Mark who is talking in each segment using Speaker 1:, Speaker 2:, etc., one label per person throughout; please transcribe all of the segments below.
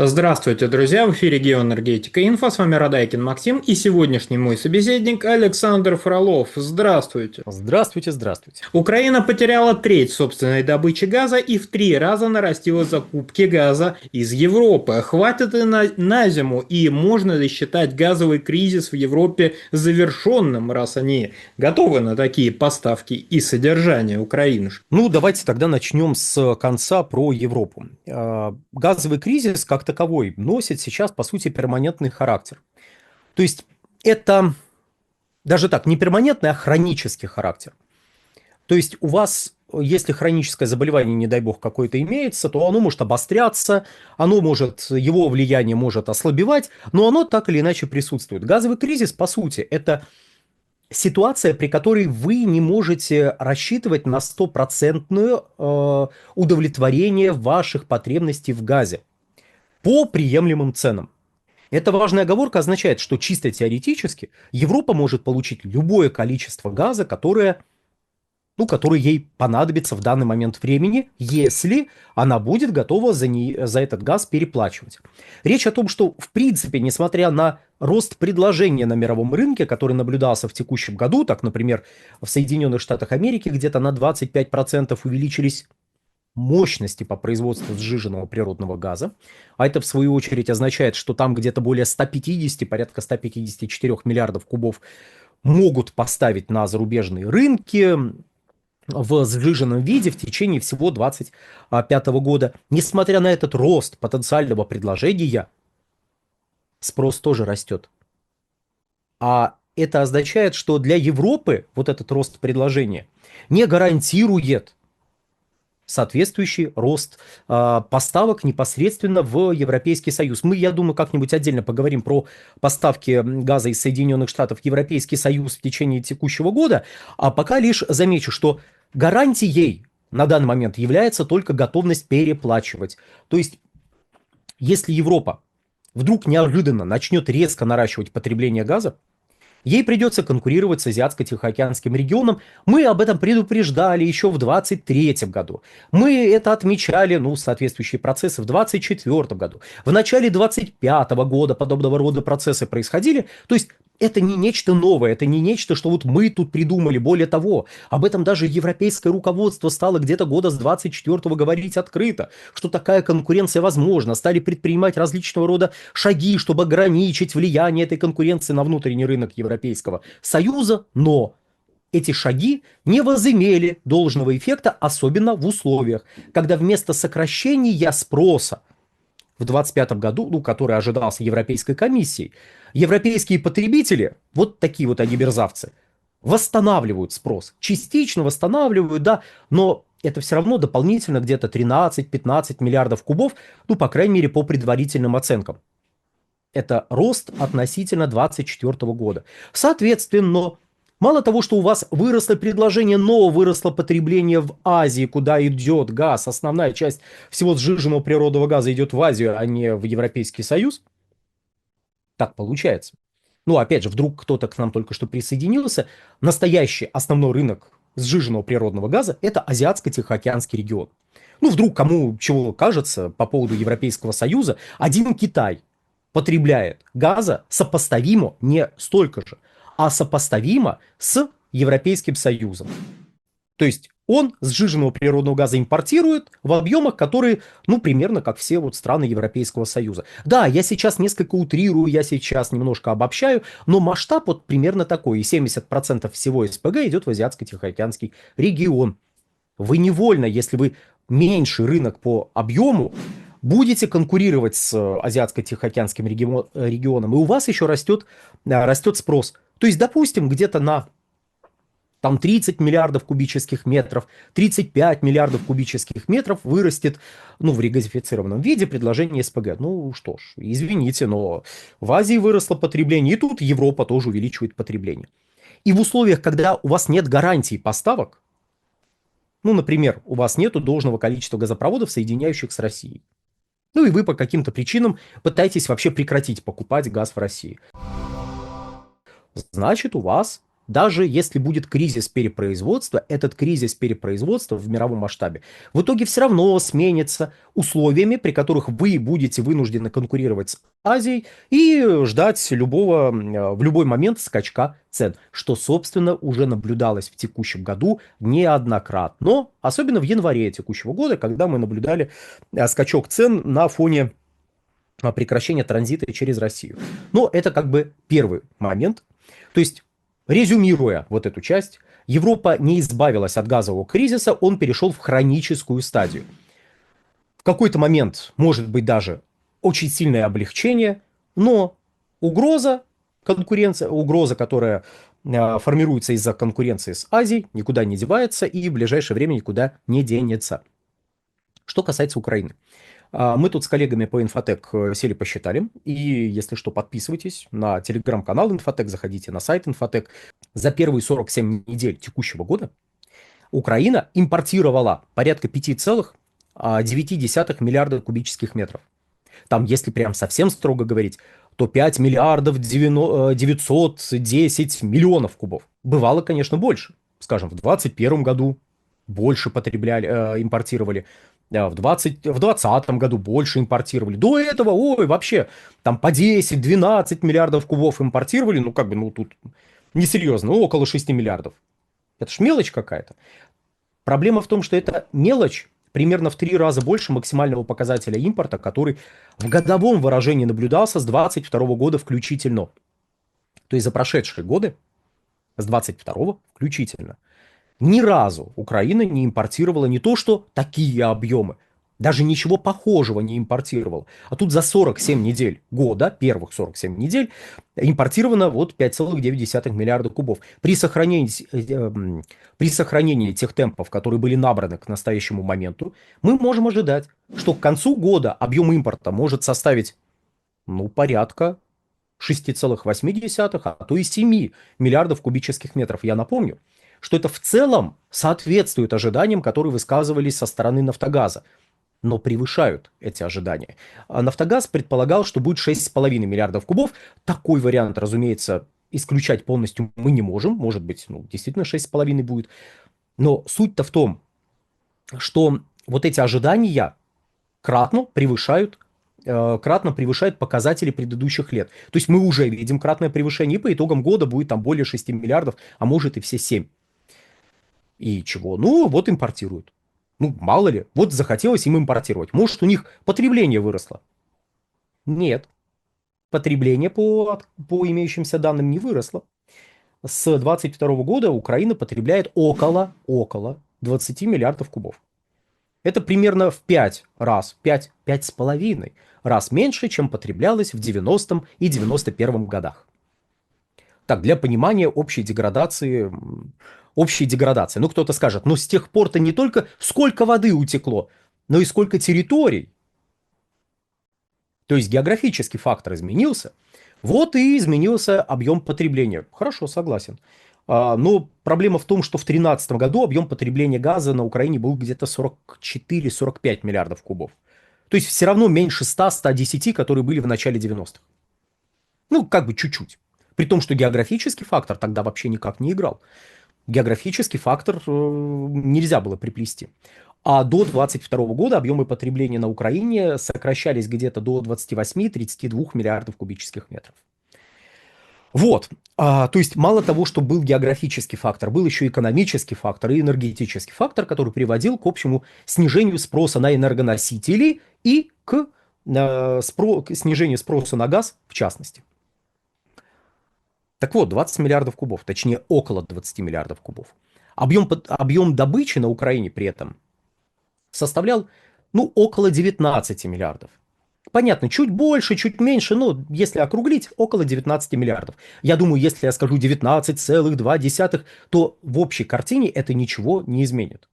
Speaker 1: Здравствуйте, друзья! В эфире Геоэнергетика Инфо. С вами Радайкин Максим и сегодняшний мой собеседник Александр Фролов. Здравствуйте!
Speaker 2: Здравствуйте, здравствуйте.
Speaker 1: Украина потеряла треть собственной добычи газа и в 3 раза нарастила закупки газа из Европы. Хватит и на зиму, и можно ли считать газовый кризис в Европе завершенным, раз они готовы на такие поставки и содержание Украины?
Speaker 2: Ну, давайте тогда начнем с конца про Европу. Газовый кризис как таковой носит сейчас, по сути, перманентный характер. То есть это даже так, не перманентный, а хронический характер. То есть у вас, если хроническое заболевание, не дай бог, какое-то имеется, то оно может обостряться, его влияние может ослабевать, но оно так или иначе присутствует. Газовый кризис, по сути, это ситуация, при которой вы не можете рассчитывать на стопроцентное удовлетворение ваших потребностей в газе по приемлемым ценам. Эта важная оговорка означает, что чисто теоретически Европа может получить любое количество газа, который ей понадобится в данный момент времени, если она будет готова за этот газ переплачивать. Речь о том, что, в принципе, несмотря на рост предложения на мировом рынке, который наблюдался в текущем году, так, например, в Соединенных Штатах Америки где-то на 25% увеличились мощности по производству сжиженного природного газа, а это, в свою очередь, означает, что там где-то более 150, порядка 154 миллиардов кубов могут поставить на зарубежные рынки, в сжиженном виде в течение всего 2025 года. Несмотря на этот рост потенциального предложения, спрос тоже растет. А это означает, что для Европы вот этот рост предложения не гарантирует соответствующий рост поставок непосредственно в Европейский Союз. Мы, я думаю, как-нибудь отдельно поговорим про поставки газа из Соединенных Штатов в Европейский Союз в течение текущего года, а пока лишь замечу, что гарантией на данный момент является только готовность переплачивать. То есть, если Европа вдруг неожиданно начнет резко наращивать потребление газа, ей придется конкурировать с Азиатско-Тихоокеанским регионом. Мы об этом предупреждали еще в 2023 году. Мы это отмечали, соответствующие процессы в 2024 году. В начале 2025 года подобного рода процессы происходили. То есть это не нечто новое, это не нечто, что вот мы тут придумали. Более того, об этом даже европейское руководство стало где-то года с 24 говорить открыто, что такая конкуренция возможна. Стали предпринимать различного рода шаги, чтобы ограничить влияние этой конкуренции на внутренний рынок Европейского Союза, но эти шаги не возымели должного эффекта, особенно в условиях, когда вместо сокращения спроса в 2025 году, который ожидался Европейской комиссией, европейские потребители, вот такие вот они мерзавцы, восстанавливают спрос. Частично восстанавливают, да, но это все равно дополнительно где-то 13-15 миллиардов кубов, по крайней мере, по предварительным оценкам. Это рост относительно 2024 года. Соответственно, мало того, что у вас выросло предложение, но выросло потребление в Азии, куда идет газ, основная часть всего сжиженного природного газа идет в Азию, а не в Европейский Союз. Так получается. Опять же, вдруг кто-то к нам только что присоединился. Настоящий основной рынок сжиженного природного газа – это Азиатско-Тихоокеанский регион. Вдруг кому чего кажется по поводу Европейского Союза, один Китай потребляет газа сопоставимо не столько же, а сопоставимо с Европейским Союзом. То есть он сжиженного природного газа импортирует в объемах, которые, примерно как все вот страны Европейского Союза. Да, я сейчас несколько утрирую, я сейчас немножко обобщаю, но масштаб вот примерно такой. И 70% всего СПГ идет в Азиатско-Тихоокеанский регион. Вы невольно, если вы меньший рынок по объему, будете конкурировать с Азиатско-Тихоокеанским регионом, и у вас еще растет спрос. То есть, допустим, где-то на 30 миллиардов кубических метров, 35 миллиардов кубических метров вырастет, в регазифицированном виде предложение СПГ. Что ж, извините, но в Азии выросло потребление, и тут Европа тоже увеличивает потребление. И в условиях, когда у вас нет гарантии поставок, например, у вас нет должного количества газопроводов, соединяющих с Россией, и вы по каким-то причинам пытаетесь вообще прекратить покупать газ в России, значит, у вас даже если будет кризис перепроизводства, этот кризис перепроизводства в мировом масштабе в итоге все равно сменится условиями, при которых вы будете вынуждены конкурировать с Азией и ждать в любой момент скачка цен, что, собственно, уже наблюдалось в текущем году неоднократно, особенно в январе текущего года, когда мы наблюдали скачок цен на фоне прекращения транзита через Россию. Но это как бы первый момент. То есть, резюмируя вот эту часть, Европа не избавилась от газового кризиса, он перешел в хроническую стадию. В какой-то момент может быть даже очень сильное облегчение, но угроза, угроза, которая формируется из-за конкуренции с Азией, никуда не девается и в ближайшее время никуда не денется. Что касается Украины. Мы тут с коллегами по Инфотек сели посчитали, и если что, подписывайтесь на телеграм-канал Инфотек, заходите на сайт Инфотек. За первые 47 недель текущего года Украина импортировала порядка 5,9 миллиарда кубических метров. Там, если прям совсем строго говорить, то 5 миллиардов 910 миллионов кубов. Бывало, конечно, больше. Скажем, в 2021 году больше импортировали. В 2020 году больше импортировали. До этого, вообще, там по 10-12 миллиардов кубов импортировали. Тут несерьезно, около 6 миллиардов. Это ж мелочь какая-то. Проблема в том, что это мелочь примерно в 3 раза больше максимального показателя импорта, который в годовом выражении наблюдался с 2022 года включительно. То есть за прошедшие годы, с 2022 включительно, ни разу Украина не импортировала не то что такие объемы, даже ничего похожего не импортировала. А тут за 47 недель года, первых 47 недель, импортировано 5,9 миллиарда кубов. При сохранении тех темпов, которые были набраны к настоящему моменту, мы можем ожидать, что к концу года объем импорта может составить порядка 6,8, а то и 7 миллиардов кубических метров. Я напомню, что это в целом соответствует ожиданиям, которые высказывались со стороны «Нафтогаза», но превышают эти ожидания. А «Нафтогаз» предполагал, что будет 6,5 миллиардов кубов. Такой вариант, разумеется, исключать полностью мы не можем. Может быть, действительно 6,5 будет. Но суть-то в том, что вот эти ожидания кратно превышают показатели предыдущих лет. То есть мы уже видим кратное превышение, и по итогам года будет там более 6 миллиардов, а может и все 7. И чего? Импортируют. Мало ли, захотелось им импортировать. Может, у них потребление выросло? Нет. Потребление по имеющимся данным не выросло. С 2022 года Украина потребляет около 20 миллиардов кубов. Это примерно в 5 раз, 5,5 раз меньше, чем потреблялось в 90-м и 91-м годах. Так, для понимания общей деградации. Кто-то скажет, с тех пор-то не только сколько воды утекло, но и сколько территорий. То есть географический фактор изменился, и изменился объем потребления. Хорошо, согласен. Но проблема в том, что в 2013 году объем потребления газа на Украине был где-то 44-45 миллиардов кубов. То есть все равно меньше 100-110, которые были в начале 90-х. Чуть-чуть. При том, что географический фактор тогда вообще никак не играл. Географический фактор нельзя было приплести. А до 2022 года объемы потребления на Украине сокращались где-то до 28-32 миллиардов кубических метров. То есть мало того, что был географический фактор, был еще экономический фактор и энергетический фактор, который приводил к общему снижению спроса на энергоносители и к снижению спроса на газ в частности. Так 20 миллиардов кубов, точнее около 20 миллиардов кубов. Объем добычи на Украине при этом составлял около 19 миллиардов. Понятно, чуть больше, чуть меньше, если округлить, около 19 миллиардов. Я думаю, если я скажу 19,2, то в общей картине это ничего не изменит.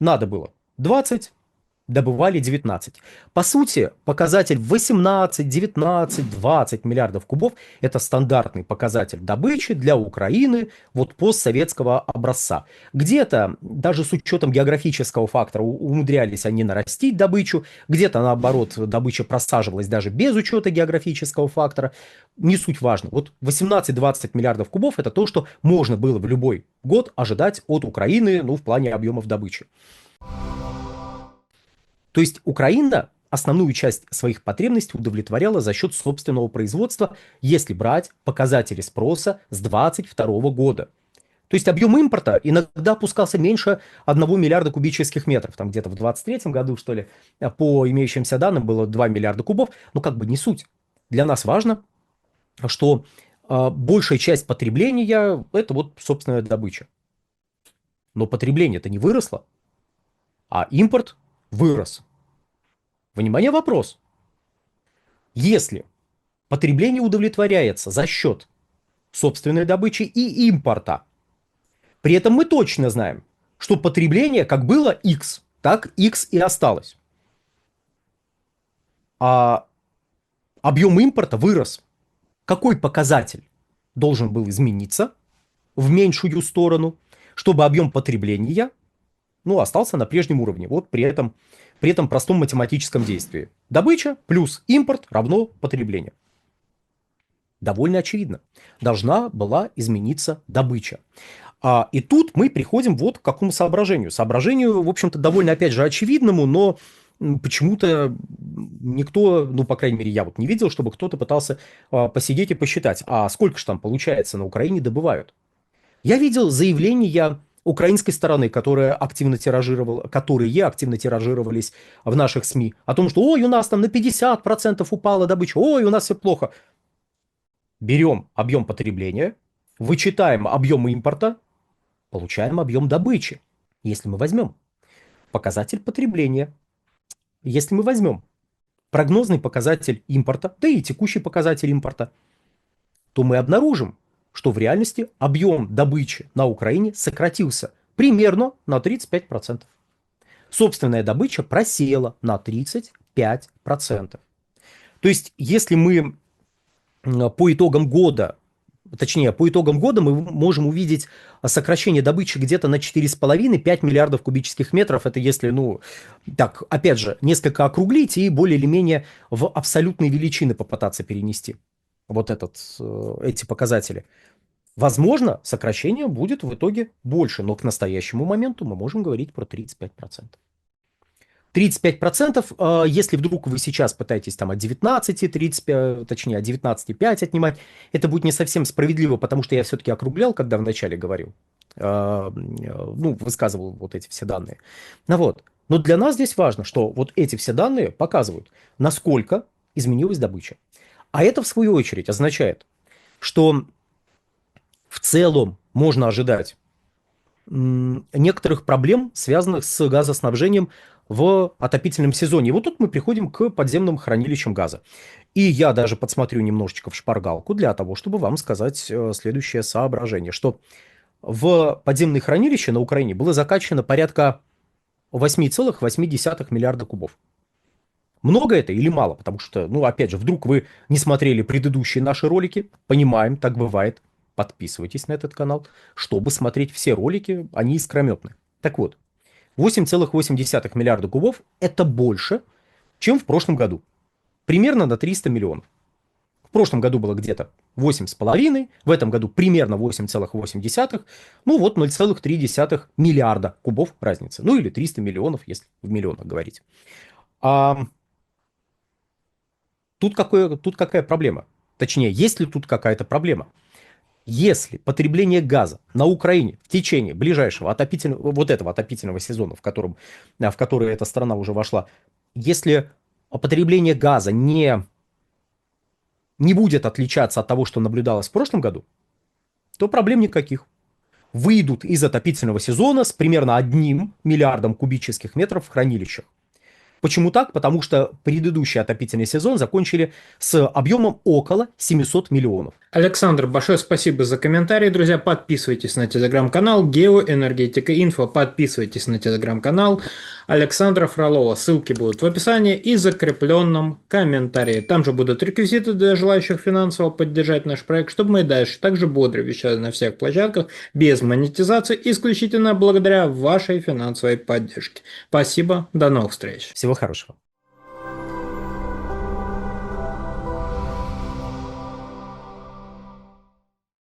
Speaker 2: Надо было 20, добывали 19. По сути, показатель 18, 19, 20 миллиардов кубов – это стандартный показатель добычи для Украины вот постсоветского образца. Где-то, даже с учетом географического фактора, умудрялись они нарастить добычу, где-то, наоборот, добыча просаживалась даже без учета географического фактора. Не суть важно. Вот 18-20 миллиардов кубов – это то, что можно было в любой год ожидать от Украины, ну, в плане объемов добычи. То есть Украина основную часть своих потребностей удовлетворяла за счет собственного производства, если брать показатели спроса с 2022 года. То есть объем импорта иногда опускался меньше 1 миллиарда кубических метров. Там где-то в 2023 году, что ли, по имеющимся данным было 2 миллиарда кубов. Но как бы не суть. Для нас важно, что большая часть потребления – это вот собственная добыча. Но потребление-то не выросло, а импорт вырос. Внимание, вопрос. Если потребление удовлетворяется за счет собственной добычи и импорта, при этом мы точно знаем, что потребление как было X, так X и осталось. А объем импорта вырос. Какой показатель должен был измениться в меньшую сторону, чтобы объем потребления, ну, остался на прежнем уровне? Вот при этом простом математическом действии. Добыча плюс импорт равно потребление. Довольно очевидно. Должна была измениться добыча. И тут мы приходим вот к какому соображению. Соображению, в общем-то, довольно, опять же, очевидному, но почему-то никто, ну, по крайней мере, я вот не видел, чтобы кто-то пытался посидеть и посчитать, а сколько же там, получается, на Украине добывают. Я видел заявления украинской стороны, которые активно тиражировались в наших СМИ, о том, что ой, у нас там на 50% упала добыча, ой, у нас все плохо. Берем объем потребления, вычитаем объем импорта, получаем объем добычи. Если мы возьмем показатель потребления, если мы возьмем прогнозный показатель импорта, да и текущий показатель импорта, то мы обнаружим, что в реальности объем добычи на Украине сократился примерно на 35%. Собственная добыча просела на 35%. То есть, если мы по итогам года мы можем увидеть сокращение добычи где-то на 4,5-5 миллиардов кубических метров. Это если, ну, так, опять же, несколько округлить и более или менее в абсолютные величины попытаться перенести вот эти показатели. Возможно, сокращение будет в итоге больше, но к настоящему моменту мы можем говорить про 35%. 35%, если вдруг вы сейчас пытаетесь там от 19, 35, точнее от 19,5 отнимать, это будет не совсем справедливо, потому что я все-таки округлял, когда вначале говорил, ну, высказывал вот эти все данные. Ну вот. Но для нас здесь важно, что вот эти все данные показывают, насколько изменилась добыча. А это, в свою очередь, означает, что в целом можно ожидать некоторых проблем, связанных с газоснабжением в отопительном сезоне. И вот тут мы приходим к подземным хранилищам газа. И я даже подсмотрю немножечко в шпаргалку для того, чтобы вам сказать следующее соображение, что в подземные хранилища на Украине было закачано порядка 8,8 миллиарда кубов. Много это или мало? Потому что, ну, опять же, вдруг вы не смотрели предыдущие наши ролики, понимаем, так бывает. Подписывайтесь на этот канал, чтобы смотреть все ролики, они искрометны. Так вот, 8,8 миллиарда кубов – это больше, чем в прошлом году. Примерно на 300 миллионов. В прошлом году было где-то 8,5, в этом году примерно 8,8, ну вот 0,3 миллиарда кубов разница. Ну или 300 миллионов, если в миллионах говорить. Тут какая проблема? Точнее, есть ли тут какая-то проблема? Если потребление газа на Украине в течение ближайшего отопительного сезона, в который эта страна уже вошла, если потребление газа не будет отличаться от того, что наблюдалось в прошлом году, то проблем никаких. Выйдут из отопительного сезона с примерно 1 миллиардом кубических метров в хранилищах. Почему так? Потому что предыдущий отопительный сезон закончили с объемом около 700 миллионов.
Speaker 1: Александр, большое спасибо за комментарий, друзья. Подписывайтесь на телеграм-канал Геоэнергетика Инфо. Подписывайтесь на телеграм-канал. Александра Фролова. Ссылки будут в описании и закрепленном комментарии. Там же будут реквизиты для желающих финансово поддержать наш проект, чтобы мы дальше также бодро вещали на всех площадках без монетизации, исключительно благодаря вашей финансовой поддержке. Спасибо, до новых встреч.
Speaker 2: Всего хорошего.